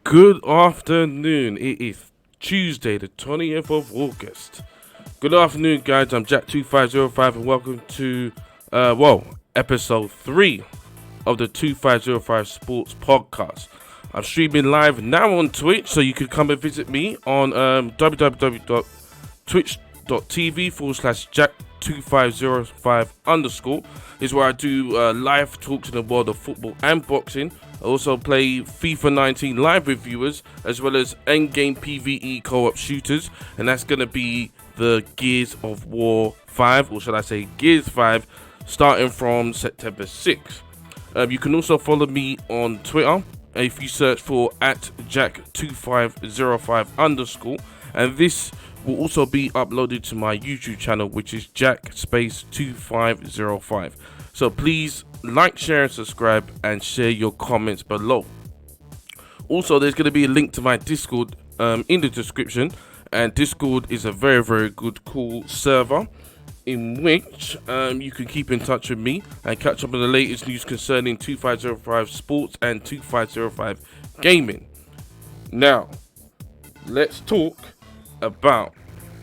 Good afternoon. It is Tuesday, the 20th of August. Good afternoon, guys. I'm Jack2505 and welcome to, episode 3 of the 2505 Sports Podcast. I'm streaming live now on Twitch, so you can come and visit me on www.twitch.tv/Jack2505_ is where I do live talks in the world of football and boxing. I also play FIFA19 live with viewers, as well as endgame PvE co-op shooters, and that's going to be the Gears of War 5, or should I say Gears 5, starting from September 6th. You can also follow me on Twitter if you search for @Jack2505_, and this will also be uploaded to my YouTube channel, which is Jack2505. So please like, share, and subscribe, and share your comments below. Also, there's going to be a link to my Discord in the description, and Discord is a very, very good, cool server in which you can keep in touch with me and catch up on the latest news concerning 2505 Sports and 2505 Gaming. Now, let's talk about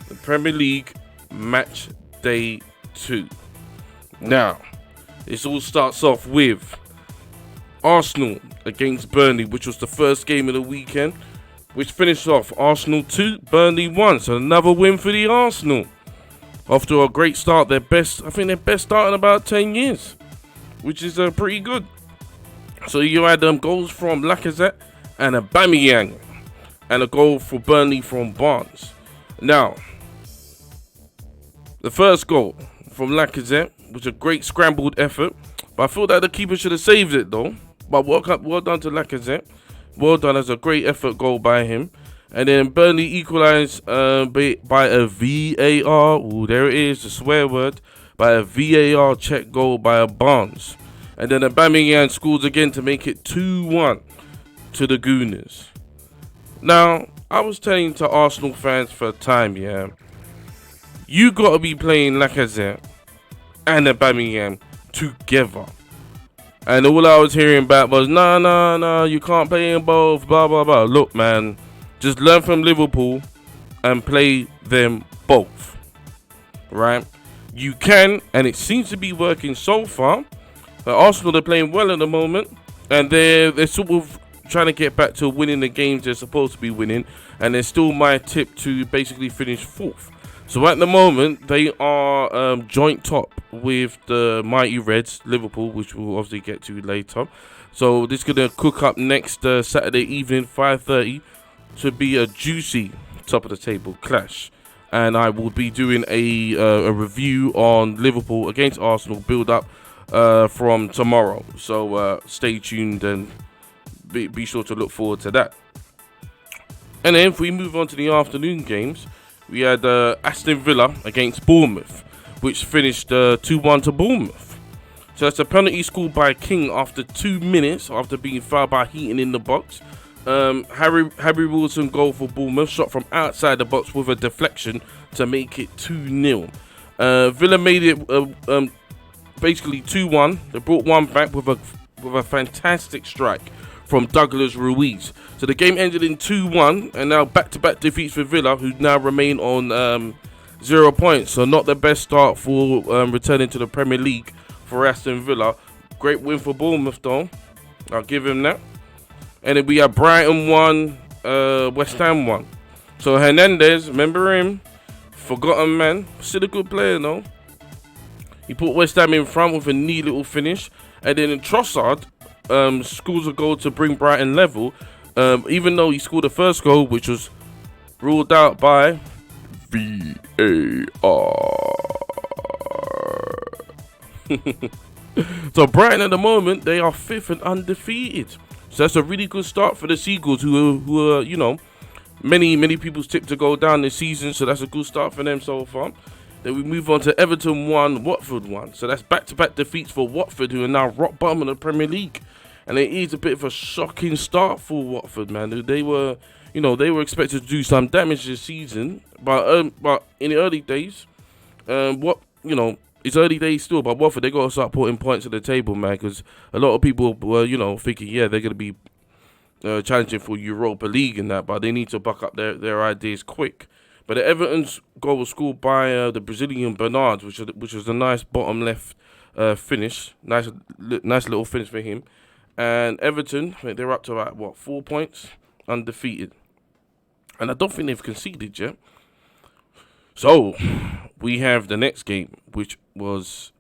the Premier League Match Day 2. Now, this all starts off with Arsenal against Burnley, which was the first game of the weekend, which finished off Arsenal 2, Burnley 1. So another win for the Arsenal. After a great start, their best start in about 10 years, which is pretty good. So you had goals from Lacazette and Aubameyang, and a goal for Burnley from Barnes. Now, the first goal from Lacazette was a great scrambled effort, but I feel that the keeper should have saved it though. But well done to Lacazette. Well done, as a great effort goal by him. And then Burnley equalised by a VAR. Ooh, there it is, the swear word. By a VAR check goal by a Barnes. And then Aubameyang scores again to make it 2-1 to the Gooners. Now, I was telling to Arsenal fans for a time, yeah, you got to be playing Lacazette and Aubameyang together. And all I was hearing back was, no, you can't play them both, blah, blah, blah. Look, man, just learn from Liverpool and play them both, right? You can, and it seems to be working so far. Arsenal are playing well at the moment, and they're sort of trying to get back to winning the games they're supposed to be winning, and they're still my tip to basically finish 4th. So at the moment, they are joint top with the mighty Reds, Liverpool, which we'll obviously get to later. So this is going to cook up next Saturday evening, 5:30, to be a juicy top of the table clash. And I will be doing a review on Liverpool against Arsenal build up from tomorrow. So stay tuned and be sure to look forward to that. And then if we move on to the afternoon games, we had Aston Villa against Bournemouth, which finished 2-1 to Bournemouth. So that's a penalty scored by King after 2 minutes after being fouled by Heaton in the box. Harry Wilson goal for Bournemouth, shot from outside the box with a deflection to make it 2-0. Villa made it basically 2-1. They brought one back with a fantastic strike from Douglas Ruiz. So the game ended in 2-1, and now back-to-back defeats for Villa, who now remain on 0 points. So not the best start for returning to the Premier League for Aston Villa. Great win for Bournemouth though, I'll give him that. And then we have Brighton 1, West Ham 1. So Hernandez, remember him? Forgotten man, still a good player though. He put West Ham in front with a neat little finish. And then Trossard scores a goal to bring Brighton level, even though he scored the first goal, which was ruled out by VAR. So Brighton at the moment, they are 5th and undefeated. So that's a really good start for the Seagulls, who are many people's tip to go down this season. So that's a good start for them so far. Then we move on to Everton 1, Watford 1. So that's back-to-back defeats for Watford, who are now rock bottom of the Premier League. And it is a bit of a shocking start for Watford, man. They were expected to do some damage this season, but in the early days, it's early days still. But Watford, they got to start putting points at the table, man, because a lot of people were, thinking, yeah, they're gonna be challenging for Europa League and that, but they need to buck up their ideas quick. But the Everton's goal was scored by the Brazilian Bernard, which was a nice bottom left finish. Nice little finish for him. And Everton, they're up to about, 4 points? Undefeated. And I don't think they've conceded yet. So, we have the next game, which was,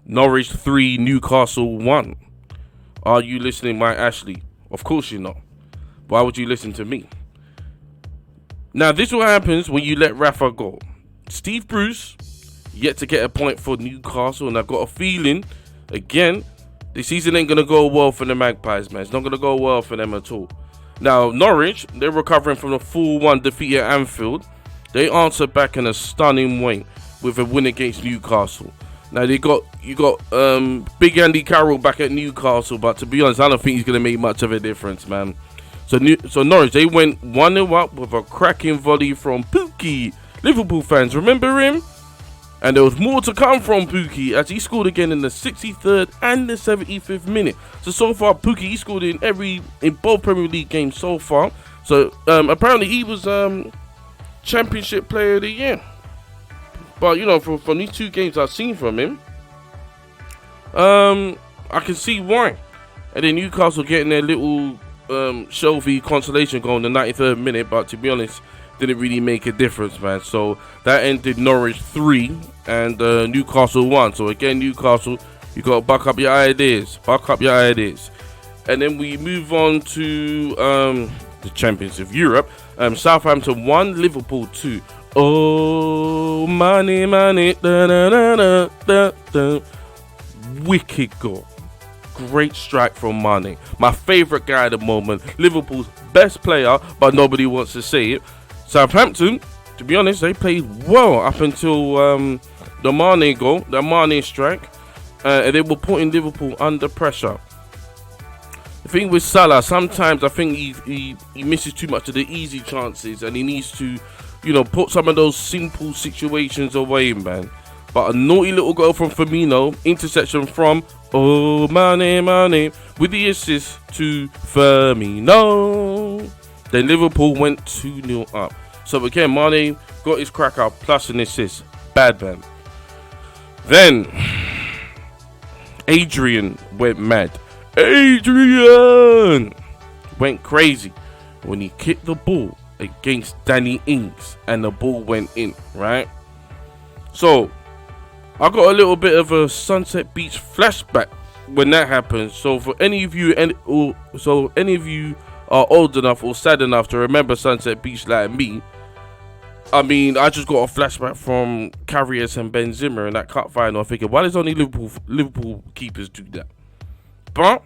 Norwich 3, Newcastle 1. Are you listening, Mike Ashley? Of course you're not. Why would you listen to me? Now, this is what happens when you let Rafa go. Steve Bruce, yet to get a point for Newcastle, and I've got a feeling, again, the season ain't going to go well for the Magpies, man. It's not going to go well for them at all. Now, Norwich, they're recovering from the 4-1 defeat at Anfield. They answered back in a stunning way with a win against Newcastle. Now, you got Big Andy Carroll back at Newcastle, but to be honest, I don't think he's going to make much of a difference, man. So Norwich, they went 1-0 up with a cracking volley from Pookie. Liverpool fans, remember him? And there was more to come from Pookie as he scored again in the 63rd and the 75th minute. So far, Pookie, he scored in both Premier League games so far. So apparently he was Championship Player of the Year. But you know, from these 2 games I've seen from him, I can see why. And then Newcastle getting their little Shelby consolation goal in the 93rd minute, but to be honest, didn't really make a difference, man. So that ended Norwich 3 and Newcastle 1. So again, Newcastle, you got to buck up your ideas. And then we move on to the champions of Europe. Southampton 1, Liverpool 2. Oh, money, da, da, da, da, da. Wicked goal. Great strike from Mane. My favourite guy at the moment. Liverpool's best player, but nobody wants to say it. Southampton, to be honest, they played well up until the Mane goal, the Mane strike. And they were putting Liverpool under pressure. The thing with Salah, sometimes I think he misses too much of the easy chances, and he needs to, put some of those simple situations away, man. But a naughty little goal from Firmino, interception from Mane, with the assist to Firmino. Then Liverpool went 2-0 up. So again, Mane got his crack out plus an assist. Bad man. Then Adrian went mad. Adrian went crazy when he kicked the ball against Danny Ings and the ball went in, right? So I got a little bit of a Sunset Beach flashback when that happened. So for any of you are old enough or sad enough to remember Sunset Beach like me, I mean, I just got a flashback from Karius and Benzema in that cup final. Thinking, why does only Liverpool keepers do that? But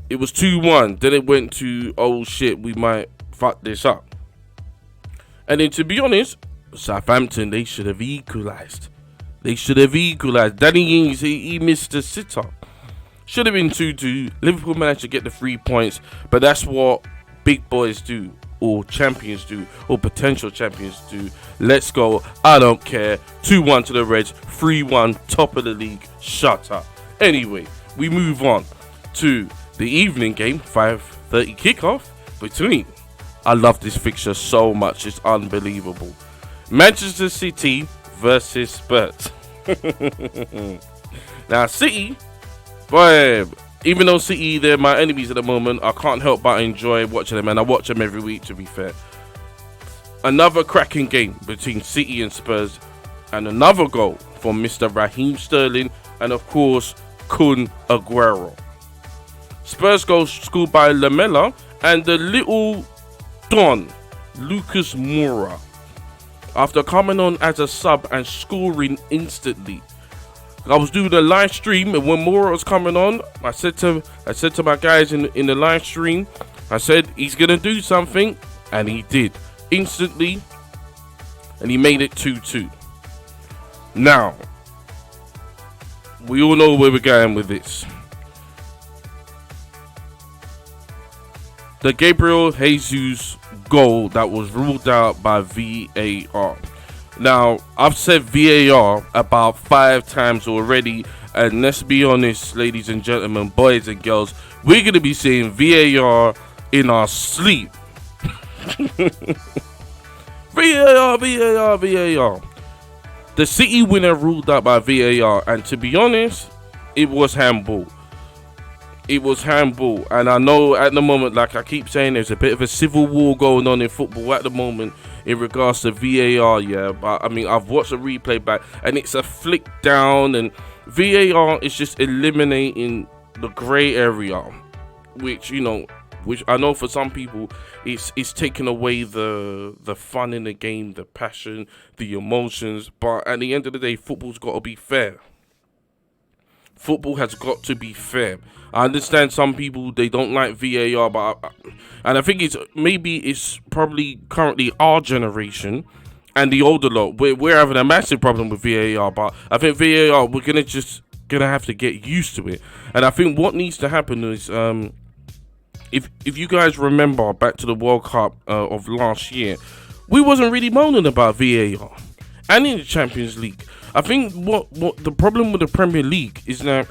it was 2-1. Then it went to, oh shit, we might fuck this up. And then to be honest, Southampton, they should have equalised. Danny Ings, he missed the sitter. Should have been 2-2. Liverpool managed to get the 3 points, but that's what big boys do, or champions do, or potential champions do. Let's go. I don't care. 2-1 to the Reds. 3-1, top of the league. Shut up. Anyway, we move on to the evening game, 5:30 kickoff between. I love this fixture so much. It's unbelievable. Manchester City versus Spurs. Now, City, boy, even though City, they're my enemies at the moment, I can't help but enjoy watching them, and I watch them every week, to be fair. Another cracking game between City and Spurs, and another goal from Mr. Raheem Sterling, and of course, Kun Aguero. Spurs goal scored by Lamela, and the little Don, Lucas Moura, after coming on as a sub and scoring instantly. I was doing a live stream, and when Moura was coming on, I said to my guys in the live stream, I said he's gonna do something, and he did instantly, and he made it 2-2. Now, we all know where we're going with this. The Gabriel Jesus goal that was ruled out by VAR. Now, I've said VAR about 5 times already, And let's be honest, ladies and gentlemen, boys and girls, we're going to be seeing VAR in our sleep. VAR. The City winner ruled out by VAR, and to be honest, it was handball. And I know at the moment, like I keep saying, there's a bit of a civil war going on in football at the moment in regards to VAR, yeah. But I mean, I've watched a replay back, and it's a flick down, and VAR is just eliminating the grey area, which I know for some people it's taking away the fun in the game, the passion, the emotions. But at the end of the day, football's got to be fair. Football has got to be fair. I understand some people, they don't like VAR, and I think it's probably currently our generation and the older lot. We're having a massive problem with VAR, but I think VAR, we're gonna have to get used to it. And I think what needs to happen is, if you guys remember back to the World Cup of last year, we wasn't really moaning about VAR, and in the Champions League. I think what the problem with the Premier League is that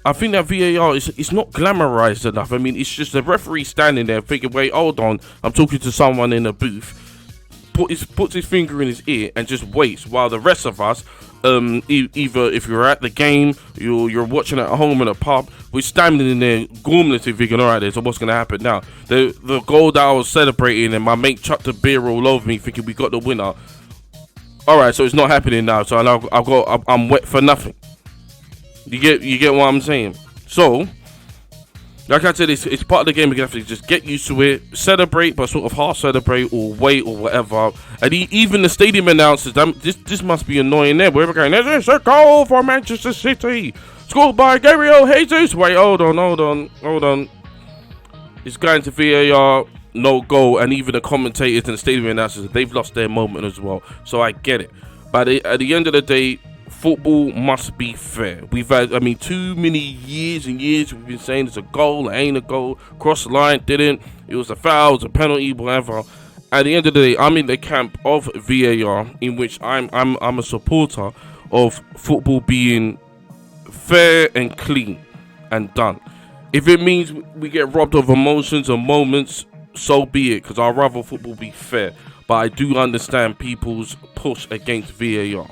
I think that VAR is not glamorized enough. I mean, it's just a referee standing there thinking, wait, hold on, I'm talking to someone in a booth, puts his finger in his ear and just waits while the rest of us, either if you're at the game, you're watching at home in a pub, we're standing in there gormlessly thinking, all right, so what's going to happen now? The goal that I was celebrating and my mate chucked a beer all over me thinking we got the winner. All right, so it's not happening now. So I'm wet for nothing. You get what I'm saying? So, like I said, it's part of the game. You have to just get used to it, celebrate, but sort of half celebrate or wait or whatever. And even the stadium announcers, this must be annoying there. Wherever going, there's a goal for Manchester City, scored by Gabriel Jesus. Wait, hold on. It's going to VAR. No goal, and even the commentators and the stadium announcers, they've lost their moment as well. So I get it, but at the end of the day, football must be fair. We've had, too many years and years we've been saying it's a goal, it ain't a goal, cross the line, didn't, it was a foul, it was a penalty, whatever. At the end of the day, I'm in the camp of VAR, in which I'm a supporter of football being fair and clean and done. If it means we get robbed of emotions and moments, so be it, because I'd rather football be fair. But I do understand people's push against VAR.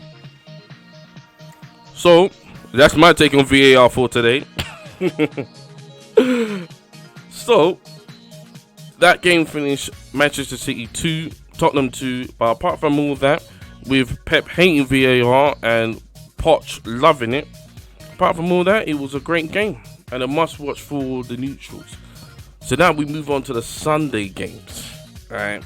So, that's my take on VAR for today. So, that game finished Manchester City 2, Tottenham 2. But apart from all that, with Pep hating VAR and Poch loving it, apart from all that, it was a great game and a must-watch for the neutrals. So now we move on to the Sunday games, right?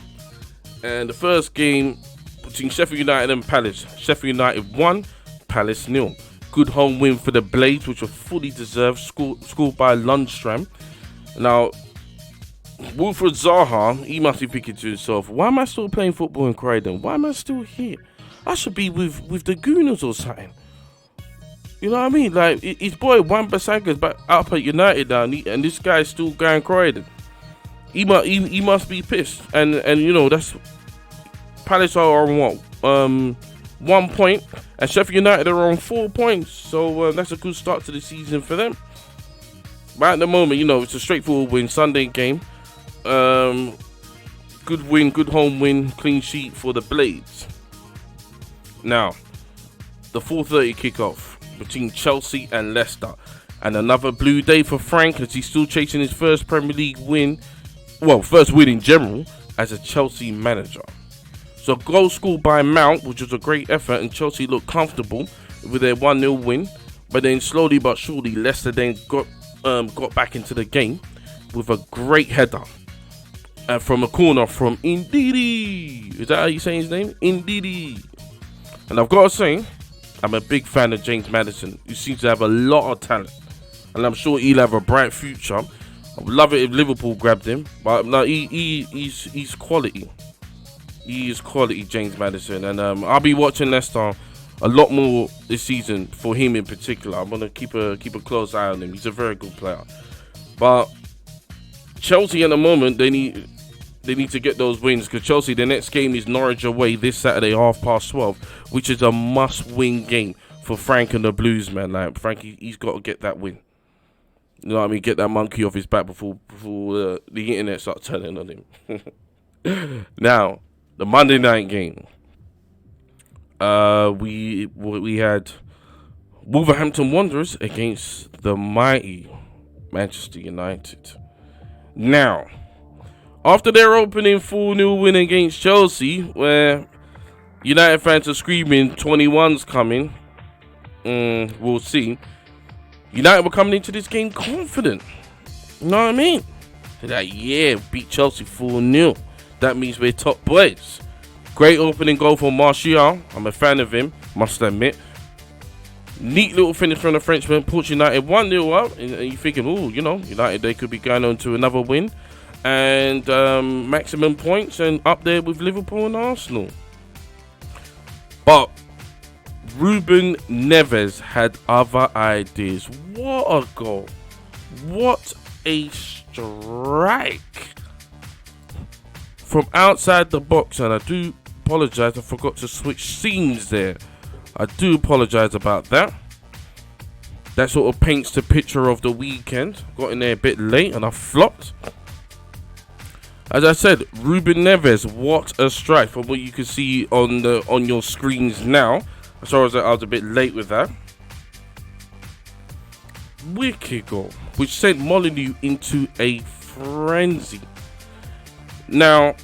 And the first game between Sheffield United and Palace. Sheffield United 1, Palace 0. Good home win for the Blades, which were fully deserved, scored by Lundstram. Now, Wilfred Zaha, he must be thinking to himself, why am I still playing football in Croydon? Why am I still here? I should be with the Gooners or something. You know what I mean? Like, his boy Wan-Bissaka's back up at United now, and this guy's still going Croydon. He must be pissed. And that's Palace are on what? 1 point, and Sheffield United are on 4 points. So that's a good start to the season for them. But at the moment, it's a straightforward win. Sunday game. Good win, good home win, clean sheet for the Blades. Now, the 4:30 kickoff between Chelsea and Leicester, and another blue day for Frank as he's still chasing his first Premier League win, first win in general as a Chelsea manager. So goal scored by Mount, which was a great effort, and Chelsea looked comfortable with their 1-0 win, but then slowly but surely Leicester then got back into the game with a great header from a corner from Ndidi. Is that how you say his name? Ndidi. And I've got to say, I'm a big fan of James Maddison, who seems to have a lot of talent, and I'm sure he'll have a bright future. I would love it if Liverpool grabbed him, but no, he's quality. He is quality, James Maddison, and I'll be watching Leicester a lot more this season for him in particular. I'm gonna keep a close eye on him. He's a very good player. But Chelsea at the moment, they need to get those wins, because Chelsea, the next game is Norwich away this Saturday, 12:30, which is a must-win game Frank and the Blues, man. Like Frank, he's got to get that win. You know what I mean? Get that monkey off his back before the internet starts turning on him. Now, the Monday night game. We had Wolverhampton Wanderers against the mighty Manchester United. Now, after their opening 4-0 win against Chelsea, where United fans are screaming 21's coming, we'll see. United were coming into this game confident. You know what I mean? They're like, yeah, beat Chelsea 4-0. That means we're top boys. Great opening goal for Martial. I'm a fan of him, must admit. Neat little finish from the Frenchman. Puts United 1-0 up. And you're thinking, oh, you know, United, they could be going on to another win. And maximum points and up there with Liverpool and Arsenal. But Ruben Neves had other ideas. What a goal. What a strike. From outside the box, and I do apologise, I forgot to switch scenes there. I do apologise about that. That sort of paints the picture of the weekend. Got in there a bit late and I flopped. As I said, Ruben Neves, what a strike from what you can see on your screens now. Sorry, I was a bit late with that. Wicked goal, which sent Molyneux into a frenzy. Now,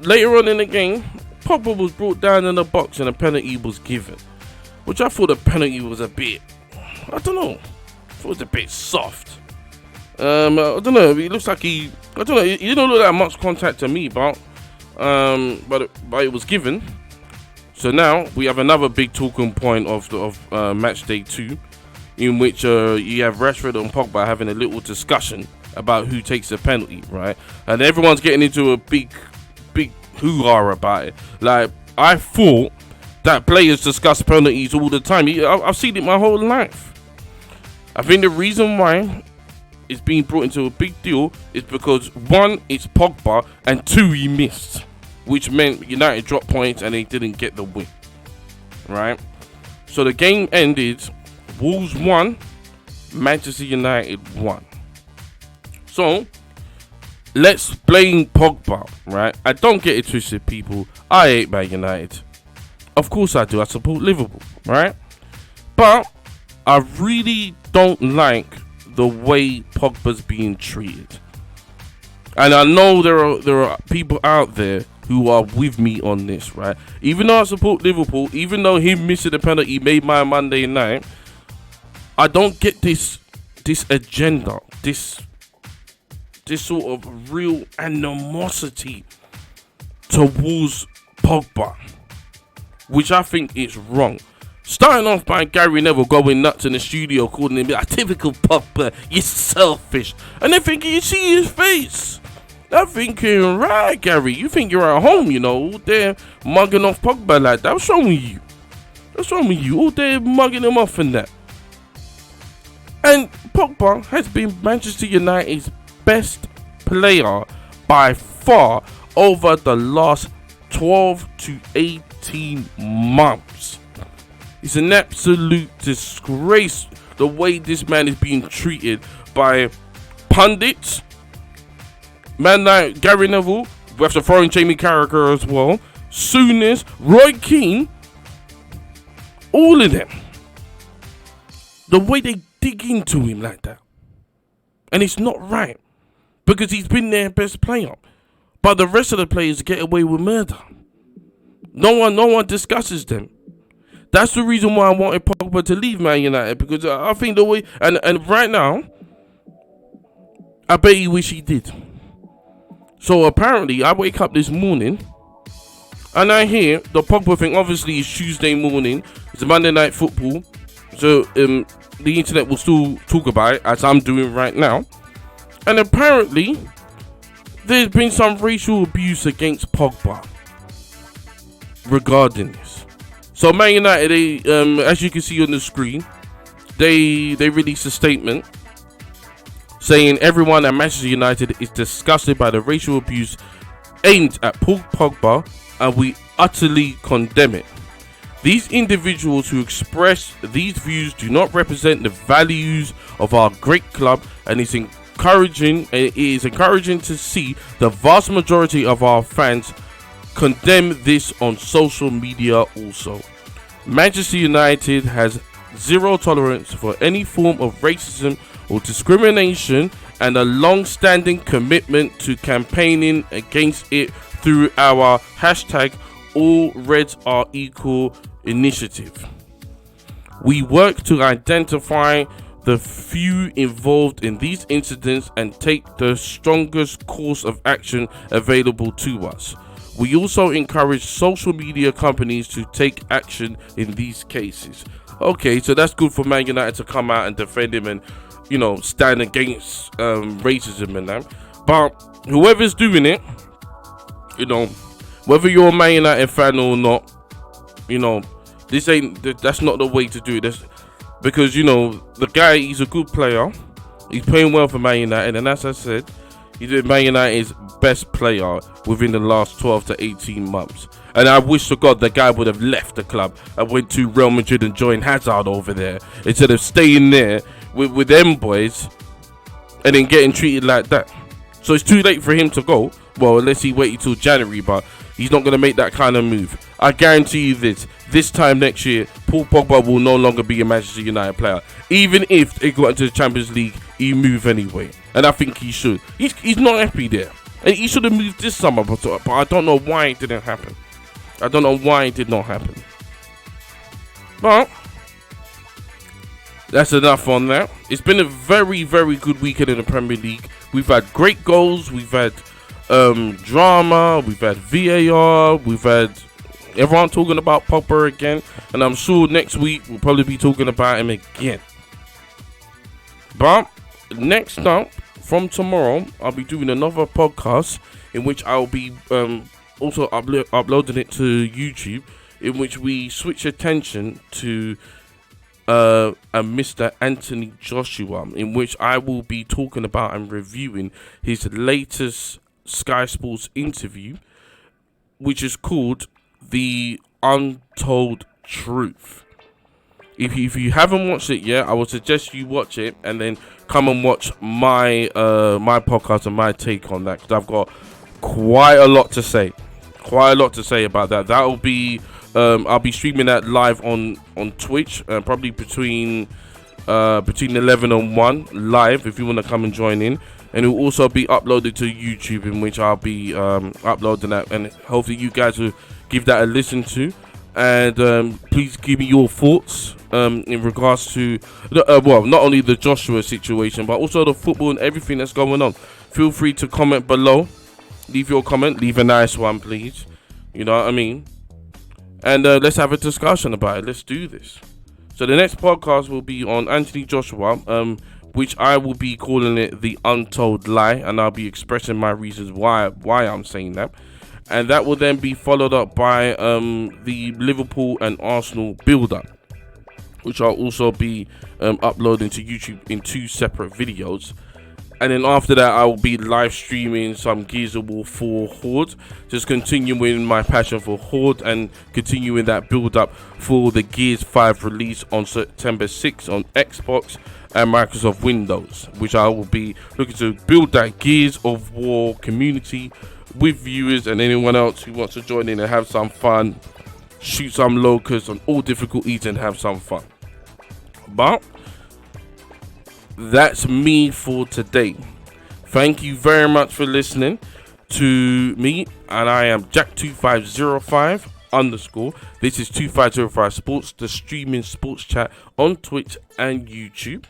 later on in the game, Pogba was brought down in the box and a penalty was given. Which I thought the penalty was a bit, I don't know, I thought it was a bit soft. I don't know, it looks like he didn't look that much contact to me, but it was given. So now we have another big talking point of match day 2, in which you have Rashford and Pogba having a little discussion about who takes the penalty, right? And everyone's getting into a big hoo-ha about it. Like, I thought that players discuss penalties all the time. I've seen it my whole life. I think the reason why it's being brought into a big deal is because 1, it's Pogba, and 2, he missed, which meant United dropped points and they didn't get the win, right? So the game ended Wolves 1, Manchester United 1. So let's blame Pogba, right? I don't get it twisted, people. I hate Man United. Of course I do. I support Liverpool, right? But I really don't like the way Pogba's being treated. And I know there are people out there who are with me on this, right? Even though I support Liverpool, even though him missing the penalty made my Monday night, I don't get this agenda, this sort of real animosity towards Pogba, which I think is wrong. Starting off by Gary Neville going nuts in the studio, calling him a typical Pogba, you're selfish. And then thinking, you see his face. I'm thinking, right, Gary, you think you're at home, you know, all there mugging off Pogba like that. What's wrong with you? What's wrong with you? All there mugging him off and that. And Pogba has been Manchester United's best player by far over the last 12 to 18 months. It's an absolute disgrace the way this man is being treated by pundits. Man like Gary Neville, we have to throw in Jamie Carragher as well, Souness, Roy Keane, all of them. The way they dig into him like that. And it's not right. Because he's been their best player. But the rest of the players get away with murder. No one discusses them. That's the reason why I wanted Pogba to leave Man United. Because I think the way, and right now, I bet he wish he did. So apparently, I wake up this morning and I hear the Pogba thing. Obviously, it's Tuesday morning. It's Monday Night Football. So the internet will still talk about it, as I'm doing right now. And apparently, there's been some racial abuse against Pogba regarding this. So Man United, they, as you can see on the screen, they released a statement saying everyone at Manchester United is disgusted by the racial abuse aimed at Paul Pogba, and we utterly condemn it. These individuals who express these views do not represent the values of our great club, and it is encouraging to see the vast majority of our fans condemn this on social media also. Manchester United has zero tolerance for any form of racism or discrimination, and a long-standing commitment to campaigning against it through our hashtag All Reds Are Equal initiative. We work to identify the few involved in these incidents and take the strongest course of action available to us. We also encourage social media companies to take action in these cases. Okay, so that's good for Man United to come out and defend him and, you know, stand against racism and that. But whoever's doing it, you know, whether you're a Man United fan or not, you know, that's not the way to do it. Because, you know, the guy, he's a good player. He's playing well for Man United, and as I said, he's Man United's best player within the last 12 to 18 months. And I wish to God the guy would have left the club and went to Real Madrid and joined Hazard over there, instead of staying there with them boys and then getting treated like that. So it's too late for him to go. Well, unless he waited till January, but he's not going to make that kind of move. I guarantee you this time next year, Paul Pogba will no longer be a Manchester United player. Even if they got into the Champions League, he move anyway. And I think he should. He's not happy there. And he should have moved this summer, but I don't know why it didn't happen. I don't know why it did not happen. But that's enough on that. It's been a very, very good weekend in the Premier League. We've had great goals. We've had drama. We've had VAR. We've had everyone talking about Pogba again. And I'm sure next week we'll probably be talking about him again. But next up, from tomorrow, I'll be doing another podcast in which I'll be also uploading it to YouTube, in which we switch attention to a Mr. Anthony Joshua, in which I will be talking about and reviewing his latest Sky Sports interview, which is called The Untold Truth. If you haven't watched it yet, I would suggest you watch it and then come and watch my my podcast and my take on that, because I've got quite a lot to say about that. That'll be I'll be streaming that live on Twitch, probably between 11 and 1 live, if you want to come and join in. And it will also be uploaded to YouTube, in which I'll be uploading that, and hopefully you guys will give that a listen to. And please give me your thoughts in regards to well, not only the Joshua situation, but also the football and everything that's going on. Feel free to comment below. Leave your comment. Leave a nice one, please. You know what I mean? And let's have a discussion about it. Let's do this. So the next podcast will be on Anthony Joshua, which I will be calling it The Untold Lie, and I'll be expressing my reasons why I'm saying that. And that will then be followed up by the Liverpool and Arsenal build-up, which I'll also be uploading to YouTube in 2 separate videos. And then after that, I will be live streaming some Gears of War 4 Horde, just continuing my passion for Horde and continuing that build-up for the Gears 5 release on September 6th on Xbox and Microsoft Windows, which I will be looking to build that Gears of War community with viewers and anyone else who wants to join in and have some fun, shoot some locusts on all difficulties and have some fun. But that's me for today. Thank you very much for listening to me, and I am Jack2505_. This is 2505 Sports, the streaming sports chat on Twitch and YouTube.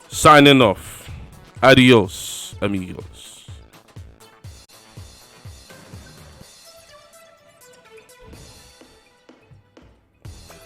Signing off. Adios, amigos.